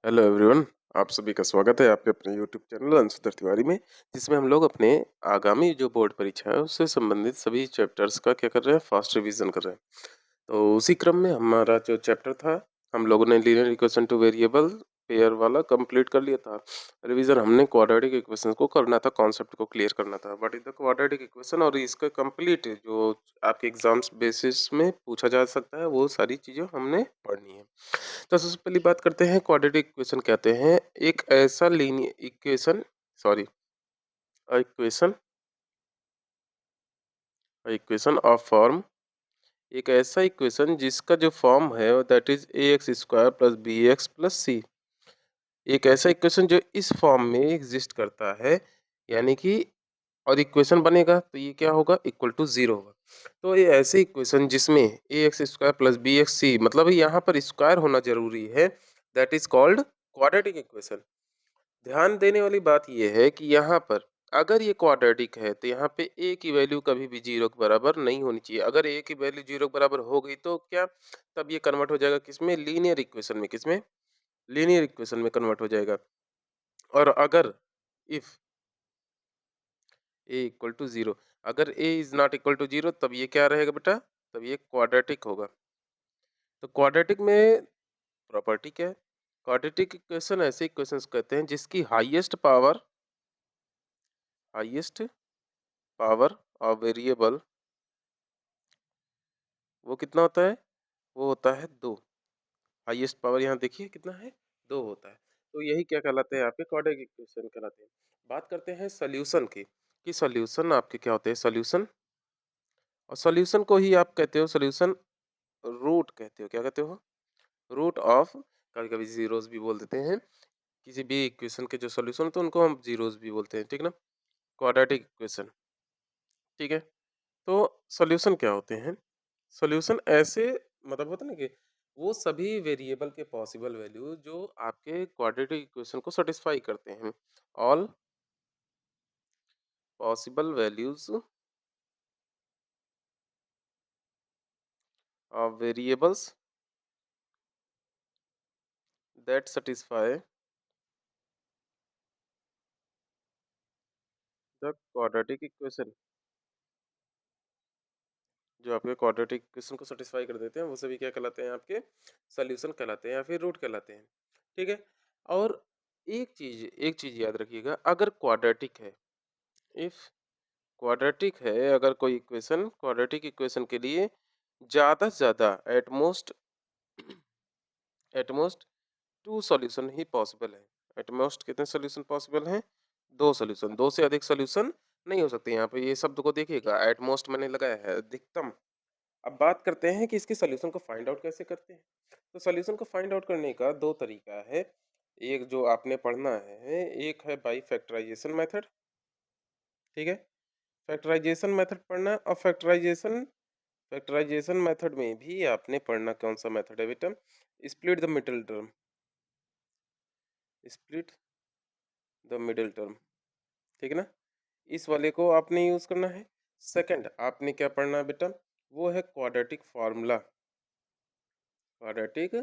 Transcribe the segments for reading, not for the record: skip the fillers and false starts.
Hello everyone. आप सभी का स्वागत है आपके अपने यूट्यूब चैनल अंशुधर तिवारी में, जिसमें हम लोग अपने आगामी जो बोर्ड परीक्षा है उससे संबंधित सभी चैप्टर्स का क्या कर रहे हैं, फास्ट रिवीजन कर रहे हैं। तो उसी क्रम में हमारा जो चैप्टर था, हम लोगों ने linear equation two variable pair वाला कंप्लीट कर लिया था। रिवीजन हमने क्वाड्रेटिक इक्वेशन को करना था, कॉन्सेप्ट को क्लियर करना था, what is the quadratic equation और इसका कंप्लीट जो आपके एग्जाम्स बेसिस में पूछा जा सकता है वो सारी चीज़ें हमने पढ़नी है। तो सबसे पहली बात करते हैं, क्वाड्रेटिक इक्वेशन कहते हैं एक ऐसा linear equation, sorry, equation equation of form, एक ऐसा इक्वेशन जिसका जो फॉर्म है that is a x square plus b x plus c. एक ऐसा इक्वेशन जो इस फॉर्म में एग्जिस्ट करता है, यानी कि और इक्वेशन बनेगा तो ये क्या होगा, इक्वल टू जीरो होगा। तो ये ऐसे इक्वेशन जिसमें a x square plus b x c, मतलब यहाँ पर स्क्वायर होना जरूरी है, that is called quadratic equation. ध्यान देने वाली बात यह है कि यहाँ पर अगर ये क्वाड्रेटिक है तो यहाँ पे ए की वैल्यू कभी भी जीरो के बराबर नहीं होनी चाहिए। अगर ए की वैल्यू जीरो के बराबर हो गई तो क्या, तब ये कन्वर्ट हो जाएगा किसमें, लीनियर इक्वेशन में। किसमें, लीनियर इक्वेशन में कन्वर्ट हो जाएगा। और अगर if a equal to zero, अगर a is not equal to zero, तब ये क्या रहेगा बेटा, तब ये क्वाड्रेटिक होगा। तो क्वाड्रेटिक में प्रॉपर्टी क्या है, क्वाड्रेटिक इक्वेशन ऐसे इक्वेशंस कहते हैं जिसकी हाईएस्ट पावर ऑफ वेरिएबल वो कितना होता है, वो होता है दो। हाईएस्ट पावर यहाँ देखिए कितना है, दो होता है। तो यही क्या कहलाते हैं, आपके क्वाड्रेटिक इक्वेशन कहलाते हैं। बात करते हैं सॉल्यूशन की, कि सॉल्यूशन आपके क्या होते हैं, सॉल्यूशन। और सॉल्यूशन को ही आप कहते हो सॉल्यूशन रूट कहते हो, क्या कहते हो, रूट ऑफ। कभी कभी जीरोस भी बोल देते हैं, किसी भी इक्वेशन के जो सॉल्यूशन होते हैं उनको हम जीरोस भी बोलते हैं, ठीक ना, क्वाड्रेटिक इक्वेशन। ठीक है। तो सॉल्यूशन क्या होते हैं, सॉल्यूशन ऐसे, मतलब होता है ना कि वो सभी वेरिएबल के पॉसिबल वैल्यू जो आपके क्वाड्रेटिक इक्वेशन को सेटिस्फाई करते हैं। All possible values of variables that satisfy the quadratic equation, जो आपके क्वाड्रेटिक इक्वेशन को सेटिस्फाई कर देते हैं वो सभी क्या कहलाते हैं, आपके सॉल्यूशन कहलाते हैं या फिर रूट कहलाते हैं। ठीक है। और एक चीज याद रखिएगा, अगर क्वाड्रेटिक है, इफ क्वाड्रेटिक है, अगर कोई इक्वेशन क्वाड्रेटिक इक्वेशन के लिए ज़्यादा से ज़्यादा एटमोस्ट टू सॉल्यूशन ही पॉसिबल है। एटमोस्ट कितने सॉल्यूशन पॉसिबल हैं, दो सॉल्यूशन, दो से अधिक सॉल्यूशन नहीं हो सकते। यहाँ पे ये शब्द को देखिएगा, एटमोस्ट मैंने लगाया है, अधिकतम। अब बात करते हैं कि इसके सॉल्यूशन को फाइंड आउट कैसे करते हैं। तो सॉल्यूशन को फाइंड आउट करने का दो तरीका है। एक जो आपने पढ़ना है, एक है बाई फैक्टराइजेशन मेथड। ठीक है, फैक्टराइजेशन मेथड पढ़ना है। और फैक्टराइजेशन मेथड में भी आपने पढ़ना कौन सा मेथड है बेटा, split the middle term, split the middle term. ठीक है ना, इस वाले को आपने यूज करना है। सेकंड आपने क्या पढ़ना है बेटा, वो है क्वाड्रेटिक फार्मूला, क्वाड्रेटिक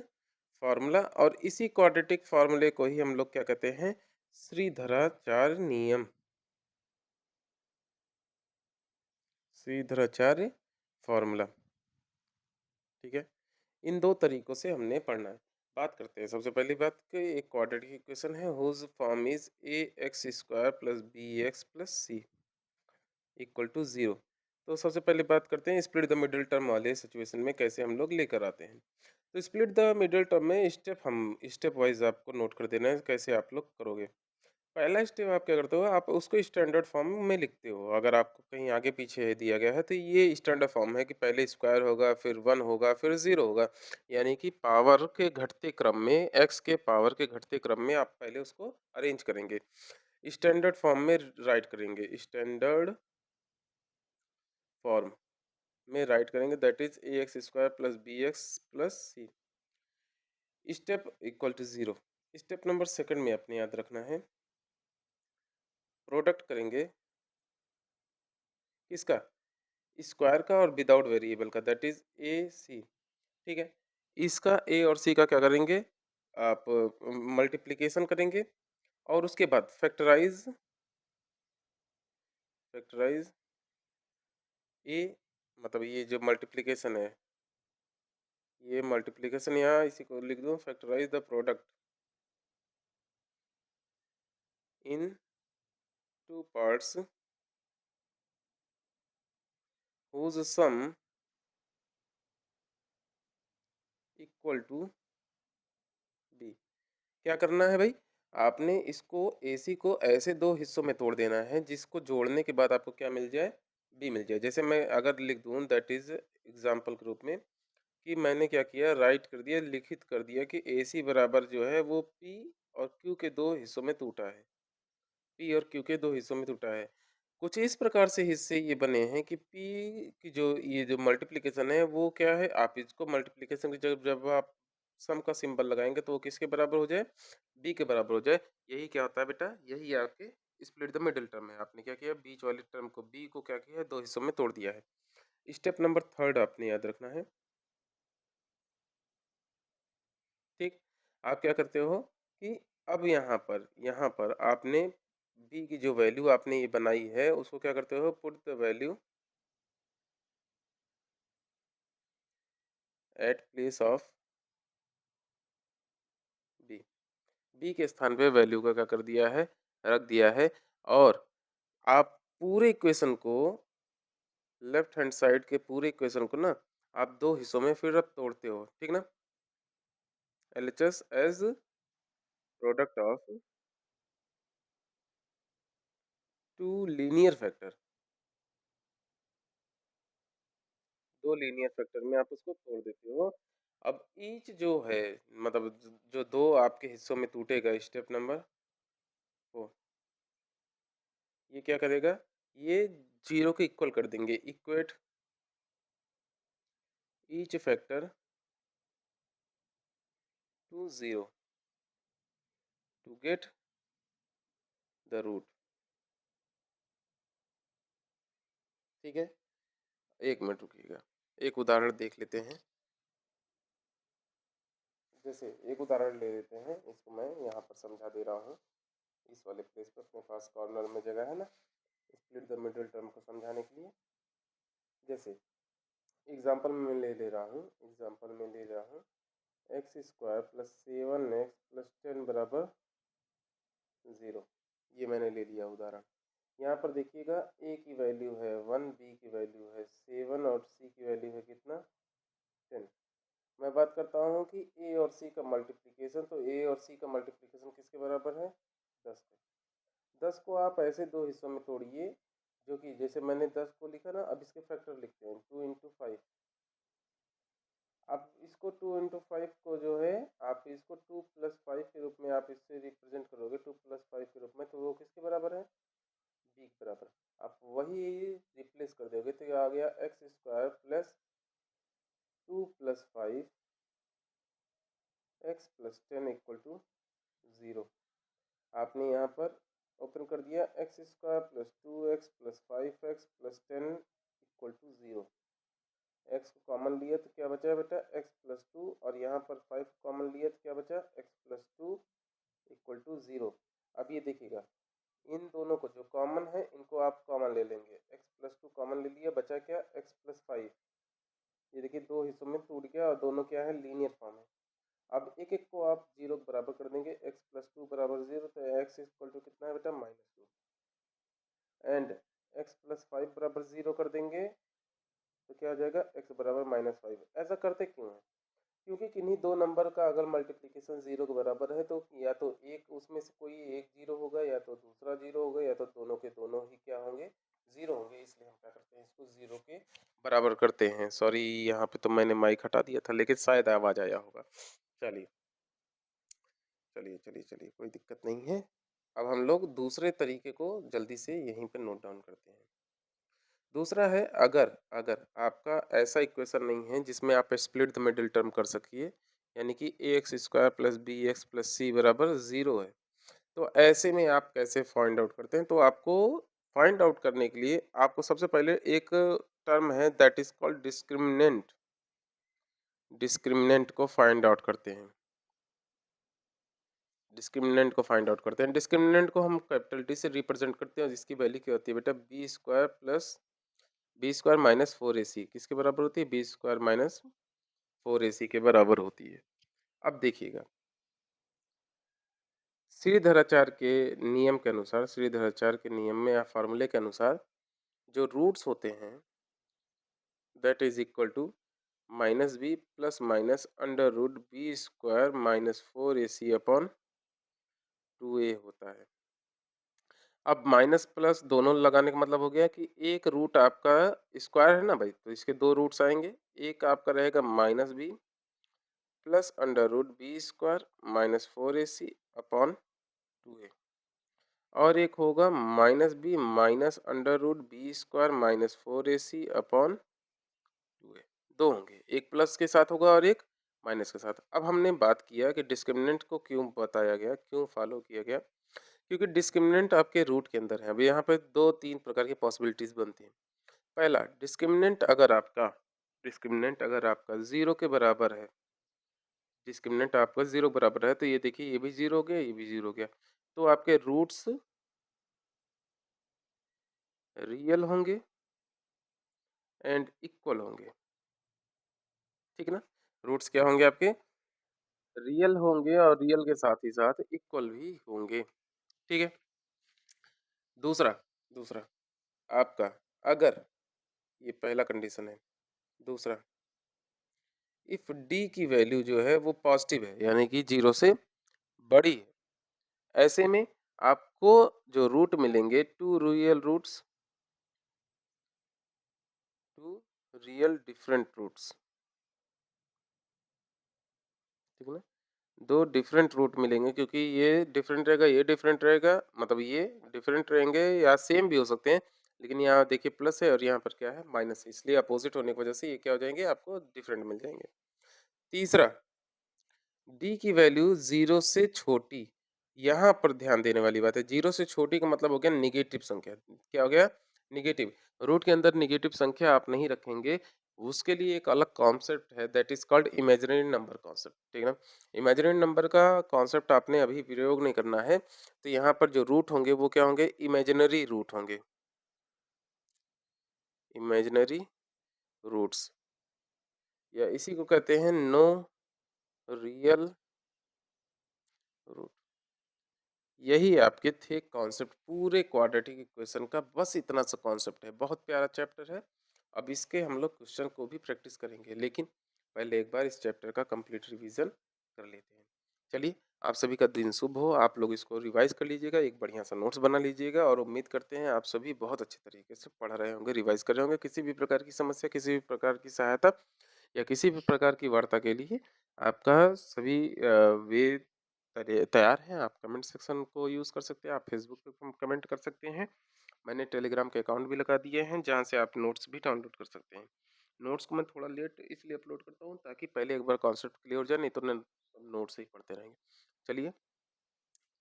फार्मूला। और इसी क्वाड्रेटिक फार्मूले को ही हम लोग क्या कहते हैं, श्रीधराचार्य नियम, श्रीधराचार्य फार्मूला। ठीक है, इन दो तरीकों से हमने पढ़ना है। बात करते हैं सबसे पहली बात कि एक क्वाड्रेटिक इक्वेशन है whose form is a x square plus b x plus c equal to zero. तो सबसे पहले बात करते हैं स्प्लिट द मिडिल टर्म वाले सिचुएशन में कैसे हम लोग लेकर आते हैं। तो स्प्लिट द मिडिल टर्म में स्टेप वाइज आपको नोट कर देना है कैसे आप लोग करोगे। पहला स्टेप आप क्या करते हो, आप उसको स्टैंडर्ड फॉर्म में लिखते हो। अगर आपको कहीं आगे पीछे दिया गया है तो ये स्टैंडर्ड फॉर्म है कि पहले स्क्वायर होगा, फिर वन होगा, फिर जीरो होगा। यानी कि पावर के घटते क्रम में, एक्स के पावर के घटते क्रम में आप पहले उसको अरेंज करेंगे, स्टैंडर्ड फॉर्म में राइट करेंगे, स्टैंडर्ड फॉर्म में राइट करेंगे, that is a x square plus b x plus c, step equal to zero. Step number second में अपने याद रखना है, प्रोडक्ट करेंगे किसका, स्क्वायर का और विदाउट वेरिएबल का, दैट इज ए सी। ठीक है, इसका ए और सी का क्या करेंगे, आप मल्टीप्लिकेशन करेंगे और उसके बाद फैक्टराइज़ फैक्टराइज़ ए मतलब ये जो मल्टीप्लिकेशन है, ये मल्टीप्लिकेशन यहाँ इसी को लिख दूँ factorize the product in 2 parts whose sum equal to b. क्या करना है भाई? आपने इसको एसी को ऐसे 2 हिस्सों में तोड़ देना है जिसको जोड़ने के बाद आपको क्या मिल जाए? बी मिल जाए। जैसे मैं अगर लिख दूँ दैट इज़ एग्ज़ाम्पल के रूप में कि मैंने क्या किया राइट कर दिया, लिखित कर दिया कि एसी बराबर जो है वो पी और क्यू के 2 हिस्सों में टूटा है। पी और क्यू के 2 हिस्सों में टूटा है। कुछ इस प्रकार से हिस्से ये बने हैं कि पी की जो ये जो मल्टीप्लिकेशन है वो क्या है, आप इसको मल्टीप्लिकेशन की जब जब आप सम का सिंबल लगाएँगे तो वो किसके बराबर हो जाए? बी के बराबर हो जाए। यही क्या होता है बेटा? यही आपके स्प्लिट द मिडल टर्म है। आपने क्या किया? बीच वाले टर्म को बी को क्या किया है? 2 हिस्सों में तोड़ दिया है। स्टेप नंबर 3 आपने याद रखना है, ठीक? आप क्या करते हो कि अब यहाँ पर आपने बी की जो वैल्यू आपने ये बनाई है उसको क्या करते हो? Put the value at place of b. B के स्थान पे वैल्यू का क्या कर दिया है? रख दिया है और आप पूरे इक्वेशन को लेफ्ट हैंड साइड के पूरे इक्वेशन को ना आप 2 हिस्सों में फिर अब तोड़ते हो, ठीक ना? LHS as product of 2 linear factor, 2 linear factor में आप उसको तोड़ देते हो। अब ईच जो है मतलब जो 2 आपके हिस्सों में टूटेगा स्टेप नंबर 4, ये क्या करेगा? ये 0 के इक्वल कर देंगे। Equate each factor to 0 to get the root, ठीक है? 1 मिनट रुकिएगा। एक उदाहरण देख लेते हैं। जैसे एक उदाहरण ले लेते हैं, इसको मैं यहाँ पर समझा दे रहा हूँ। इस वाले प्लेस पे अपने पास कॉर्नर में जगह है ना, स्प्लिट द मिडल टर्म को समझाने के लिए। जैसे एग्जांपल में ले ले रहा हूँ, एग्जांपल में ले रहा हूँ x square plus 7x plus 10 बराबर 0। ये मैंने ले लिया उदाहरण। यहाँ पर देखिएगा ए की वैल्यू है 1, बी की वैल्यू है 7 और सी की वैल्यू है कितना? 10। मैं बात करता हूँ कि ए और सी का मल्टीप्लिकेशन, तो ए और सी का मल्टीप्लिकेशन किसके बराबर है? 10 के। 10 को आप ऐसे 2 हिस्सों में तोड़िए, जो कि जैसे मैंने 10 को लिखा ना, अब इसके फैक्टर लिखते हैं 2 इंटू 5। अब इसको 2 इंटू 5 को जो है आप इसको 2 प्लस 5 के रूप में आप इससे रिप्रेजेंट करोगे, 2 प्लस 5 के रूप में, तो वो किसके बराबर है? बी के बराबर। आप वही रिप्लेस कर दोगे तो ये आ गया x square plus 2 plus 5 x plus 10 equal to 0। आपने यहाँ पर ओपन कर दिया x square plus 2x plus 5x plus 10 equal to 0। X को कॉमन लिया तो क्या बचा बेटा? एक्स प्लस 2, और यहाँ पर 5 कॉमन लिया तो क्या बचा? X plus 2 equal to 0। अब ये देखिएगा, इन दोनों को जो कॉमन है इनको आप कॉमन ले लेंगे। एक्स प्लस 2 कॉमन ले लिया, बचा क्या? X plus 5। ये देखिए 2 हिस्सों में टूट गया और दोनों क्या है? लीनियर फॉर्म है। अब एक एक को आप 0 के बराबर कर देंगे। एक्स प्लस 2 बराबर 0, तो एक्स इक्वल टू कितना है बेटा? -2। एंड एक्स प्लस 5 बराबर 0 कर देंगे तो क्या हो जाएगा? एक्स बराबर -5। ऐसा करते क्यों है? क्योंकि किन्हीं दो नंबर का अगर मल्टीप्लिकेशन 0 के बराबर है तो या तो एक उसमें से कोई एक 0 होगा, या तो दूसरा 0 होगा, या तो दोनों के दोनों ही क्या होंगे? 0 होंगे। इसलिए हम क्या करते हैं? इसको 0 के बराबर करते हैं। सॉरी, यहाँ पे तो मैंने माइक हटा दिया था, लेकिन शायद आवाज़ आया होगा। चलिए, चलिए, कोई दिक्कत नहीं है। अब हम लोग दूसरे तरीके को जल्दी से यहीं पे नोट डाउन करते हैं। दूसरा है, अगर अगर आपका ऐसा इक्वेशन नहीं है जिसमें आप स्प्लिट द मिडिल टर्म कर सकिए, यानी कि a x square plus b x plus c बराबर 0 है, तो ऐसे में आप कैसे फाइंड आउट करते हैं? तो आपको फाइंड आउट करने के लिए आपको सबसे पहले एक टर्म है that is called discriminant. Discriminant को फाइंड आउट करते हैं। डिस्क्रिमिनेंट को फाइंड आउट करते हैं। डिस्क्रिमिनेंट को हम कैपिटल टी से रिप्रेजेंट करते हैं और जिसकी वैल्यू क्या होती है बेटा, b square plus b square minus four a c किसके बराबर होती है, b square minus four a c के बराबर होती है। अब देखिएगा, श्रीधराचार्य के नियम के अनुसार, श्रीधराचार्य के नियम में या फार्मूले के अनुसार जो रूट्स होते हैं that is equal to minus b plus minus under root b square minus four a c upon two a होता है। अब माइनस प्लस दोनों लगाने का मतलब हो गया कि एक रूट आपका स्क्वायर है ना भाई, तो इसके दो रूट्स आएंगे। एक आपका रहेगा minus b plus under root b square minus four a c upon two a, और एक होगा minus b minus under root b square minus four a c upon two a. दो होंगे, एक प्लस के साथ होगा और एक माइनस के साथ। अब हमने बात किया कि डिस्क्रिमिनेंट को क्यों बताया गया, क्यों फॉलो किया गया, क्योंकि डिस्क्रिमिनेंट आपके रूट के अंदर है। अभी यहाँ पे दो तीन प्रकार की पॉसिबिलिटीज बनती हैं। पहला, डिस्क्रिमिनेंट अगर आपका जीरो के बराबर है, डिस्क्रिमिनेंट आपका जीरो बराबर है, तो ये देखिए ये भी जीरो हो गया, ये भी जीरो हो गया, तो आपके रूट्स रियल होंगे एंड इक्वल होंगे। ठीक है ना, रूट्स क्या होंगे आपके, रियल होंगे और रियल के साथ ही साथ इक्वल भी होंगे। ठीक है। दूसरा दूसरा आपका, अगर, ये पहला कंडीशन है। दूसरा, इफ डी की वैल्यू जो है वो पॉजिटिव है, यानी कि जीरो से बड़ी है, ऐसे में आपको जो रूट मिलेंगे two real roots, two real different roots. ठीक है ना, दो डिफरेंट रूट मिलेंगे, क्योंकि ये डिफरेंट रहेगा, ये डिफरेंट रहेगा, मतलब ये डिफरेंट रहेंगे या सेम भी हो सकते हैं, लेकिन यहाँ देखिए प्लस है और यहाँ पर क्या है, माइनस है, इसलिए अपोजिट होने की वजह से ये क्या हो जाएंगे, आपको डिफरेंट मिल जाएंगे। तीसरा, डी की वैल्यू जीरो से छोटी, यहाँ पर ध्यान देने वाली बात है, जीरो से छोटी का मतलब हो गया निगेटिव संख्या। क्या हो गया, निगेटिव। रूट के अंदर निगेटिव संख्या आप नहीं रखेंगे, उसके लिए एक अलग कॉन्सेप्ट है, that is called imaginary number concept. ठीक है ना, इमेजिनरी नंबर का कॉन्सेप्ट आपने अभी प्रयोग नहीं करना है, तो यहाँ पर जो रूट होंगे वो क्या होंगे, इमेजिनरी रूट होंगे, इमेजिनरी रूट्स, या इसी को कहते हैं नो रियल रूट। यही आपके थे कॉन्सेप्ट पूरे क्वाड्रेटिक इक्वेशन का, बस इतना सा कॉन्सेप्ट है, बहुत प्यारा चैप्टर है। अब इसके हम लोग क्वेश्चन को भी प्रैक्टिस करेंगे, लेकिन पहले एक बार इस चैप्टर का कंप्लीट रिवीजन कर लेते हैं। चलिए, आप सभी का दिन शुभ हो, आप लोग इसको रिवाइज कर लीजिएगा, एक बढ़िया सा नोट्स बना लीजिएगा, और उम्मीद करते हैं आप सभी बहुत अच्छे तरीके से पढ़ रहे होंगे, रिवाइज कर रहे होंगे। किसी भी प्रकार की समस्या, किसी भी प्रकार की सहायता या किसी भी प्रकार की वार्ता के लिए आपका सभी वे तैयार हैं। आप कमेंट सेक्शन को यूज़ कर सकते हैं, आप फेसबुक पे कमेंट कर सकते हैं। मैंने टेलीग्राम के अकाउंट भी लगा दिए हैं, जहाँ से आप नोट्स भी डाउनलोड कर सकते हैं। नोट्स को मैं थोड़ा लेट इसलिए अपलोड करता हूँ ताकि पहले एक बार कॉन्सेप्ट क्लियर हो जाए, नहीं तो नोट्स ही पढ़ते रहेंगे। चलिए,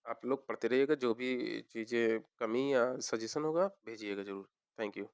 आप लोग पढ़ते रहिएगा, जो भी चीज़ें कमी या सजेशन होगा भेजिएगा ज़रूर। Thank you.